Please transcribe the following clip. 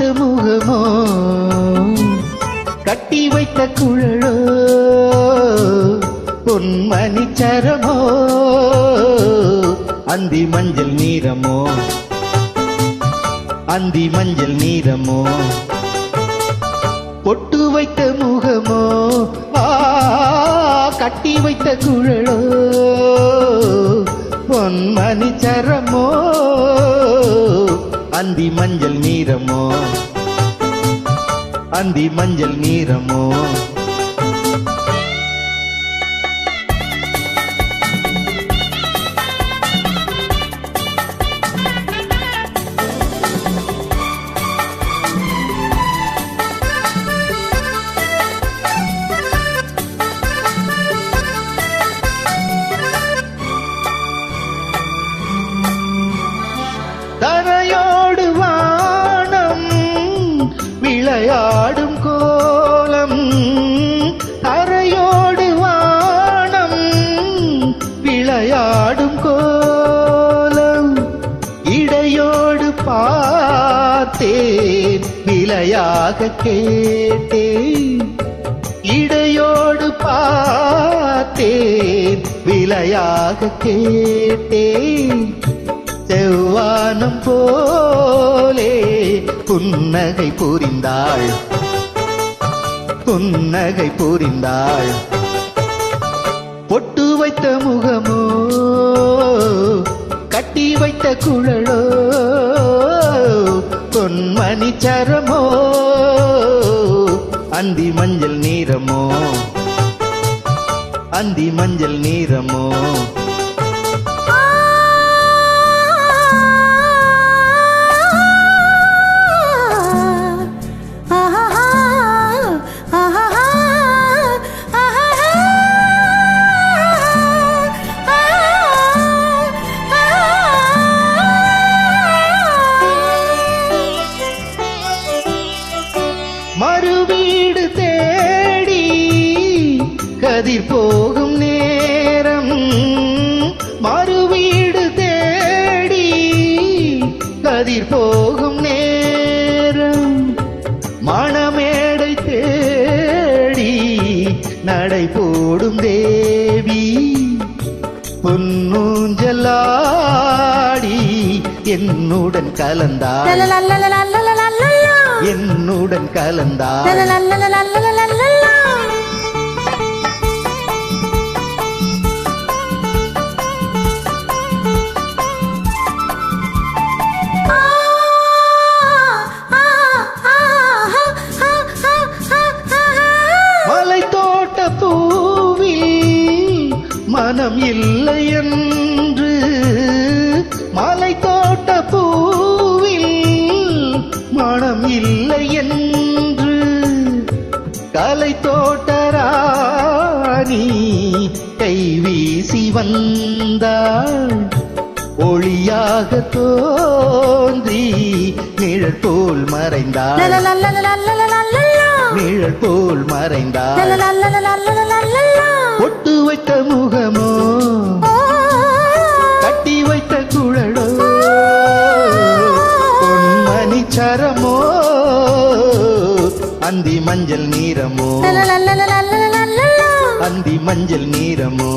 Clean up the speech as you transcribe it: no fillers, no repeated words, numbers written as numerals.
வைத்த முகமோ கட்டி வைத்த குழலோ பொன்மணி சரமோ அந்தி மஞ்சள் நீரமோ அந்தி மஞ்சள் நீரமோ பொட்டு வைத்த முகமோ கட்டி வைத்த குழலோ பொன்மணி சரமோ அந்தி மஞ்சள் நீரமோ அந்தி மஞ்சள் நீரமோ தரையோடு வானம் விளையாடும் கோலம் தரையோடு வானம் விளையாடும் கோலம் இடையோடு பார்த்தேன் விளையாக கேட்டேன் இடையோடு பார்த்தேன் விளையாக கேட்டேன் செவ்வானம் போலே புன்னகை புரிந்தாள் புன்னகை புரிந்தாள் பொட்டு வைத்த முகமோ கட்டி வைத்த குழலோ பொன்மணி சரமோ அந்தி மஞ்சள் நீரமோ அந்தி மஞ்சள் நீரமோ மறுவீடு தேடி கதிர் போகும் நேரம் மறுவீடு தேடி கதிர் போகும் நேரம் மணமேடை தேடி நடை போடும் தேவி பொன்னூஞ்சலாடி என்னுடன் கலந்தாள் என்னுடன் கலந்தாள் மலை தோட்ட பூவில் மனம் இல்லை என்று மலை தோட்ட பூவில் மனம் இல்லை என்று கலை தோட்டராணி கை வீசி வந்தாள் ஒளியாக தோன்றி நிழல் போல் மறைந்தாள் நிழல் போல் மறைந்தாள் பொட்டு வைத்த முகமோ கட்டி வைத்த குழலோ பொன்மணி சரமோ அந்தி மஞ்சள் நீரமோ அந்தி மஞ்சள் நீரமோ